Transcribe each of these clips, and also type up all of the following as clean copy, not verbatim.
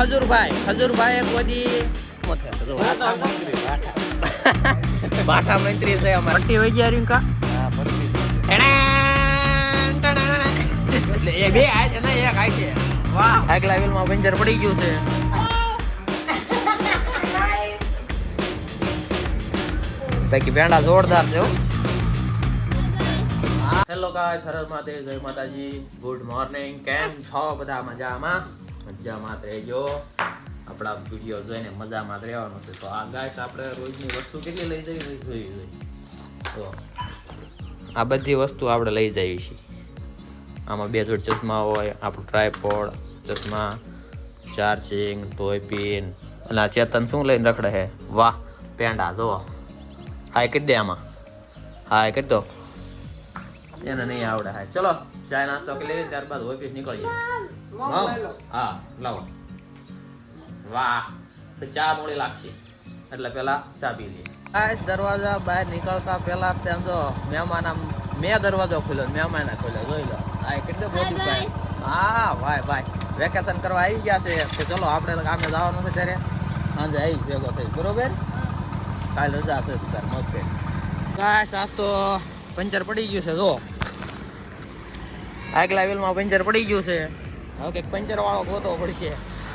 ખજૂરભાઈ કોદી બાઠા મંત્રી છે અમાર પટ્ટી વઈ ગયા રીંકા હા પટ્ટી એટલે એ બે આ છે ને એક આ છે વાહ હાઈ લેવલ માં પંચર પડી ગયું છે બાકી પેંડા જોરદાર છે હો હેલો ગાઈસ હર માતે જય માતાજી ગુડ મોર્નિંગ કેમ છો બધા મજામાં રહેજો આપણા વિડીયો જોઈને મજામાં રહેવાનું છે તો આ ગાઈસ આપણે રોજની વસ્તુ કેટલી લઈ જવી જોઈએ તો આ બધી વસ્તુ આપણે લઈ જઈએ છીએ આમાં 2 જોડ ચશ્મા હોય આપણું ટ્રાયપોડ ચશ્મા ચાર્જિંગ ટોય પિન અને આ ચેતન શું લઈને રખડે છે વાહ પેંડા જો હાય કરી દે આમાં હાય કરી દો એને નહીં આવડે હાય ચલો ચાય નાસ્તો કરી લઈએ ત્યારબાદ ઓફિસ નીકળીએ હા લાવો વાહ તો ચા મોડી લાગશે એટલે પેલા ચા પી લઈએ આ દરવાજા બહાર નીકળતા પેલા તેમ તો મહેમાન આમ મેં દરવાજો ખોલ્યો મહેમાને ખોલ્યો જોઈ લો આ કેટલો મોટી ભાઈ હા ભાઈ વેકેશન કરવા આવી ગયા છે કે ચલો આપણે કામે જવાનું છે ત્યારે સાંજે આવી ભેગો થઈ બરોબર કાલ રજા છે તાર મસ્ત કાશ આજ તો પંચર પડી ગયું છે જો આગલા વેલમાં પંચર પડી ગયું છે હવે કંઈક પંચર વાળો ગોતો પડશે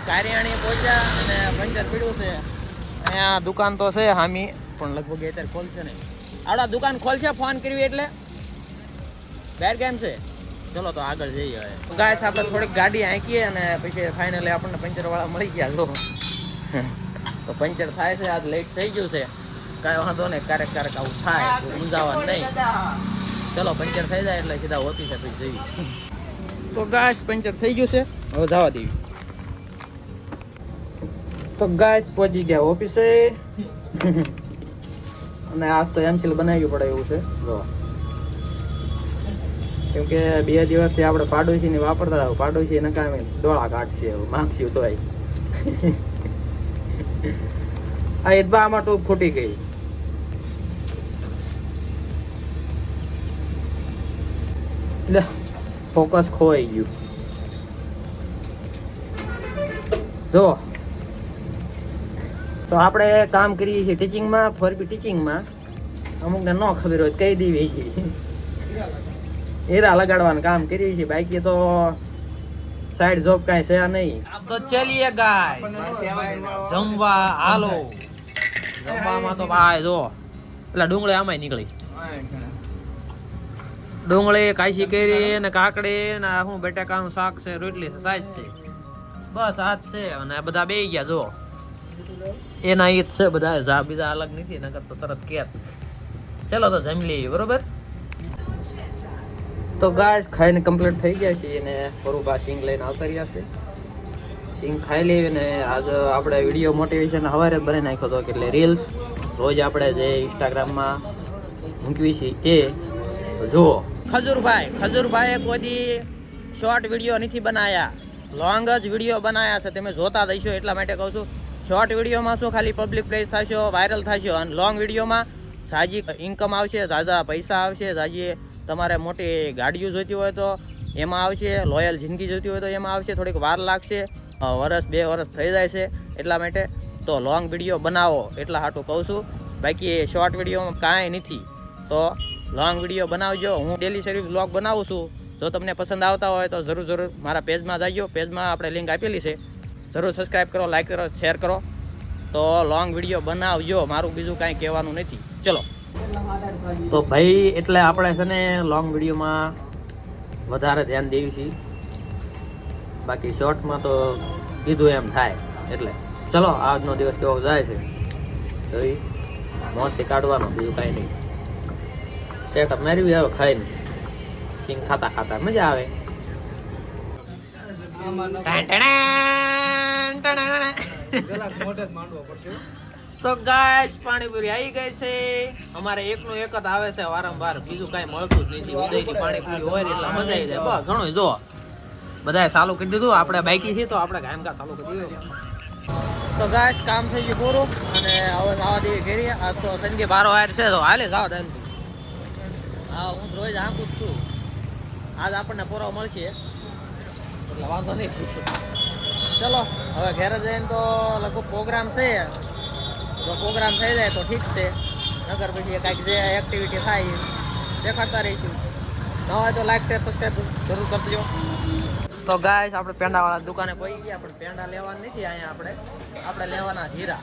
કારિયાણી પહોંચ્યા અને પંચર પડ્યું છે અહીંયા દુકાન તો છે હામી પણ લગભગ અત્યારે ખોલશે નહીં આવડા દુકાન ખોલશે ફોન કર્યું એટલે બહાર કેમ છે ચલો તો આગળ જઈએ હવે ગાઈસ આપણે થોડીક ગાડી આંકીએ અને પછી ફાઇનલી આપણને પંચર વાળા મળી ગયા જો તો પંચર થાય છે આજ લેટ થઈ ગયું છે કાંઈ વાંધો નહીં ક્યારેક આવું થાય મૂંઝાવાનું નહીં ચલો પંચર થઈ જાય એટલે સીધા ઓફિસે પછી જઈએ તો ગાઈસ પંચર થઈ ગયું છે હવે જવા દેવી તો ગાઈસ પહોંચી ગયા ઓફિસે અને આજ તો એમસીલ બનાવ્યું પડે એવું છે જો કેમ કે 2 દિવસથી આપણે પાડોશીને વાપરતા હતા પાડોશી નકામે ડોળા કાઢશે માંગશું તો આ એદબા આમાં ટૂંક ખૂટી ગઈ ફોકસ ખોવાઈ ગયું જો તો આપણે કામ કરીએ છીએ ટીચિંગમાં ફોરબી ટીચિંગમાં અમુકને ન ખબર હોય કહી દેવી છીએ હીરા લગાડવાનું કામ કરીએ છીએ બાકી તો સાઈડ જોબ કાંઈ છે નહીં તો ચલીએ ગાઈસ જમવા હાલો જમવામાં તો ભાઈ જો એટલે ડુંગળી આમાંય નીકળી ડુંગળી કાશી કેરી ને કાકડી ને હું બટાકાનું શાક છે રોટલી છે સાઈઝ છે બસ આજ છે અને બધા બેસી ગયા જો એના ઈદ છે બધા બીજા અલગ નથી નકર તો તરત કે ચલો તો જમી લઈએ બરોબર તો ગાઈસ ખાઈને કમ્પ્લીટ થઈ ગયા છે અને પરુભા સિંગ લઈને આવતા રહ્યા છે સિંગ ખાઈ લેવી ને આજ આપણે વિડીયો મોટિવેશન સવારે બનાવી નાખ્યો હતો એટલે રીલ્સ રોજ આપણે જે ઇન્સ્ટાગ્રામમાં મૂકવી છે એ જુઓ ખજૂરભાઈએ કોઈ શોર્ટ વિડીયો નથી બનાવ્યા લોંગ જ વિડીયો બનાવ્યા છે તમે જોતા દઈશો એટલા માટે કહું છું શોર્ટ વિડીયોમાં શું ખાલી પબ્લિક પ્લેસ થશો વાયરલ થશો અને લોંગ વિડીયોમાં સાજી ઇન્કમ આવશે ઝાઝા પૈસા આવશે સાજી તમારે મોટી ગાડીઓ જોઈતી હોય તો એમાં આવશે લોયલ જિંદગી જોઈતી હોય તો એમાં આવશે થોડીક વાર લાગશે વર્ષ 2 વર્ષ થઈ જાય છે એટલા માટે તો લોંગ વિડીયો બનાવો એટલા હાટું કહું છું બાકી શોર્ટ વિડીયોમાં કાંઈ નથી તો લોંગ વિડીયો બનાવજો હું ડેલી સર્વિસ વ્લોગ બનાવું છું જો તમને પસંદ આવતા હોય તો જરૂર મારા પેજમાં જજો પેજમાં આપણે લિંક આપેલી છે જરૂર સબસ્ક્રાઈબ કરો લાઈક કરો શેર કરો તો લોંગ વિડીયો બનાવજો મારું બીજું કાંઈ કહેવાનું નથી ચલો તો ભાઈ એટલે આપણે છે ને લોંગ વિડીયોમાં વધારે ધ્યાન દેવી છીએ બાકી શોર્ટમાં તો કીધું એમ થાય એટલે ચલો આજનો દિવસ કેવો જાય છે તો એ મોજથી કાઢવાનો બીજું કાંઈ નહીં સેટઅપ મેળવી આવે ખાઈને સિંગ ખાતા મજા આવે તો ગાઈસ પાણીપુરી આવી ગઈ છે અમારે એકનું એક જ આવે છે વારંવાર બીજું કાંઈ મળતું જ નથી ઉદયની પાણીપુરી હોય એટલે મજા આવી જાય બસ ઘણું જો બધાએ ચાલુ કરી દીધું આપણે બાકી છે તો આપણે કાયમ ચાલુ કરી દીધું તો ગાઈસ કામ થઈ ગયું પૂરું અને હવે આવા દેવી ઘેરી આ તો સંજય બારો હાર છે તો હાલે જાવ ધન હા હું રોજ આંકું જ છું આજ આપણને પૂરો મળશે એટલે વાંધો નહીં ચલો હવે ઘરે જઈને તો લગભગ પ્રોગ્રામ છે, જો પ્રોગ્રામ થઈ જાય તો ઠીક છે, નગર પછી કાંઈક જે એક્ટિવિટી થાય દેખાડતા રહીશું. ન હોય તો લાઈક શેર સબસ્ક્રાઈબ જરૂર કરજો. તો ગાઈસ આપણે પેંડાવાળા દુકાને પહોંચી ગયા, પણ પેંડા લેવાના નથી અહીંયા, આપણે લેવાના જીરા.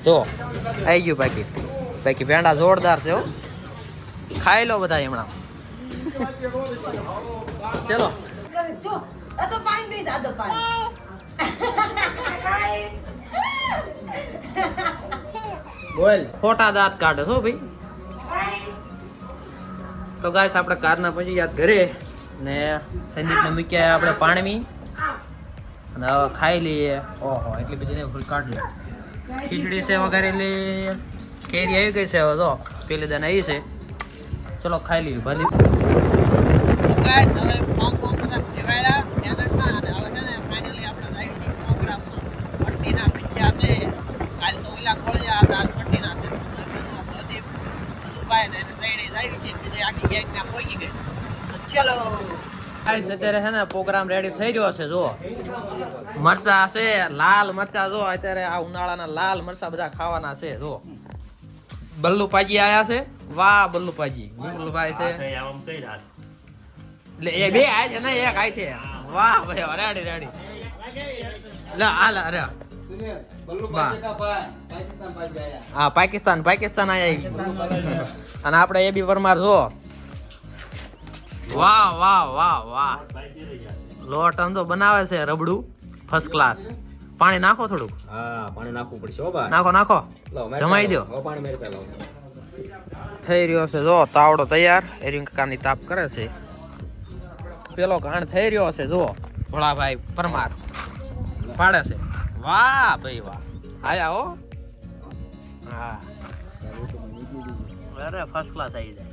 જો આવી ગયું બાકી પેંડા જોરદાર છે હો, ખાઈ લો બધા હમણાં. ચલો બોલ, ખોટા દાંત કાઢે છો ભાઈ. તો ગાઈસ આપણે કારના પછી યાદ ઘરે ને સંદીપને મૂક્યા આપણે પાણી અને હવે ખાઈ લઈએ. ઓહો એટલી બધી ને ફૂલ કાઢ લે. ખીચડી છે વઘારેલી, કેરી આવી ગઈ છે હવે તો પેલી દાને આવી છે. ચલો ખાઈ લઈએ ભલે. તો ગાઈસ હવે ફોર્મ બધા ભેગાડ્યા ત્યાં તક અને હવે છે ને ફાઇનલી આપણે જાય છે પ્રોગ્રામમાં. પટ્ટીના પીછ્યા છે, કાલ તો ઓલા ખોળ્યા હતા, આજ પટ્ટીના છે. દુબાઈ ને ટ્રેને જાય છે, બીજે આખી ગેંગ ના પહોંચી ગઈ. ચલો ગાઈસ અત્યારે છે ને પ્રોગ્રામ રેડી થઈ ગયો છે. જો મરચા છે, લાલ મરચા. જો અત્યારે આ ઉનાળાના લાલ મરચા બધા ખાવાના છે. જો બલ્લુ પાજી આયા છે. વાહ બલ્લુ પાજી, બલ્લુભાઈ છે એટલે એ બે આય છે ને એક આય છે. વાહ ભાઈ રેડી રેડી લે હાલ અરે હા પાકિસ્તાન આયા અને આપણે એ બી પરમાર. જો વાહ વાહ વાહ વાહ, લોટ આમ તો બનાવે છે રબડું ફર્સ્ટ ક્લાસ. પાણી નાખો થોડુંક. હા પાણી નાખવું પડશે હો ભાઈ. નાખો જમાઈ દો. પાણી મેરતા લાવો. થઈ રહ્યો છે જો તાવડો તૈયાર. એરિંગ કાની તાપ કરે છે. પેલો ઘાણ થઈ રહ્યો છે. જો ભોળાભાઈ પરમાર પાડે છે. વાહ ભાઈ વાહ, આયા હો. હા અરે ફર્સ્ટ ક્લાસ આવી જાય.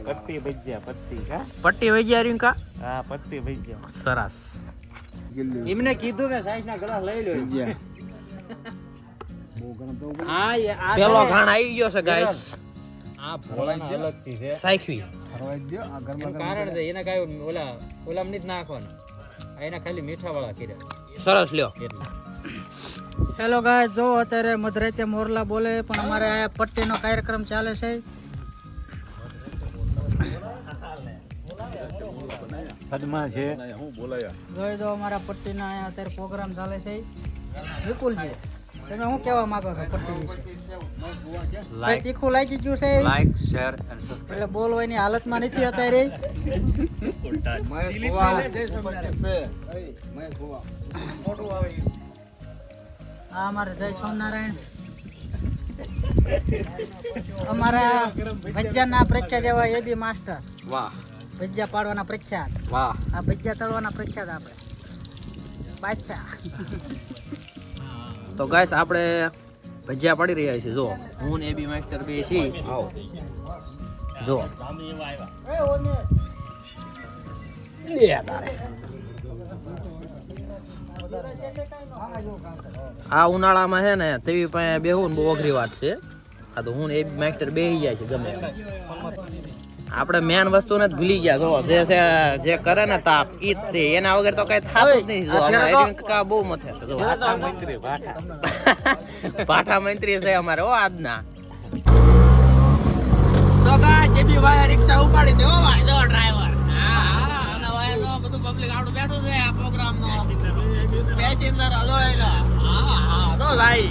પટ્ટી ભજીયા પટ્ટી વૈજ્યા રીંકા. હા પટ્ટી ભજીયા સરસ. એમને કીધું કે સાઈઝ ના ગ્લાસ લઈ લો. પેલો ઘાણ આવી ગયો છે ગાઈસ. આ ભોળાના અલગથી છે. સાઈખવી એનું કારણ છે એને કાઈ ઓલામ નથી નાખવાનું, એના ખાલી મીઠા વાળા કર્યા. સરસ લ્યો. હેલો ગાઈસ, જો અત્યારે મધરાતે મોરલા બોલે પણ અમારે આ પટ્ટીનો કાર્યક્રમ ચાલે છે. પદ્મા છે. જોઈ દો અમારા પટ્ટીના અહીંયા અત્યારે પ્રોગ્રામ ચાલે છે. વિપુલજી તમે શું કહેવા માંગો છો પટ્ટી વિશે? ભાઈ તીખું લાગી ગયું છે લાઈક શેર એન્ડ સબસ્ક્રાઇબ. એટલે બોલવાની હાલતમાં નથી અત્યારે. આ અમારે જય સોમનારાયણ. અમારા ભજીયાના પ્રખ્યાત એવા એ બી માસ્ટર. વાહ ભજીયા પાડવાના પ્રખ્યાત. વાહ આ ભજીયા તળવાના પ્રખ્યાત આપણે બાદશાહ. તો ગાઈસ આપણે ભજીયા પાડી રહ્યા છીએ. જો હું ને એ બી માસ્ટર બે છીએ. જો આ ઉનાળામાં છે ને તેવી પાસે બેહું ને બહુ અઘરી વાત છે. આ તો હું ને એ બી માસ્ટર બેહી જાય છે ગમે આપણે મેન વસ્તુ ને ભૂલી ગયા. જો જે કરે ને તાપ ઈ જ એના વગર તો કઈ થતું જ નહીં. જો કા બહુ મથે છે. જો પાઠા મંત્રી છે અમારે ઓ આજના. તો ગાઈસ એ બી વાય રિક્ષા ઉપાડી છે. ઓ ભાઈ જો ડ્રાઈવર. હા અને વાય તો બધું પબ્લિક આવડું બેઠું છે આ પ્રોગ્રામ નો પેસેન્જર હલો એલા. હા તો લાઈ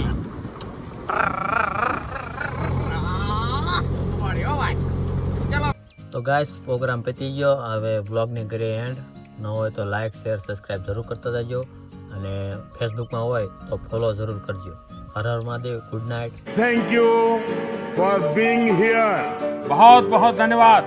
તો ગાઈસ પ્રોગ્રામ પતી ગયો. હવે બ્લોગની કરીએ એન્ડ. ન હોય તો લાઈક શેર સબસ્ક્રાઇબ જરૂર કરતા જજો અને ફેસબુકમાં હોય તો ફોલો જરૂર કરજો. Har Har Mahadev. Good night. Thank you for being here. बहुत बहुत धन्यवाद.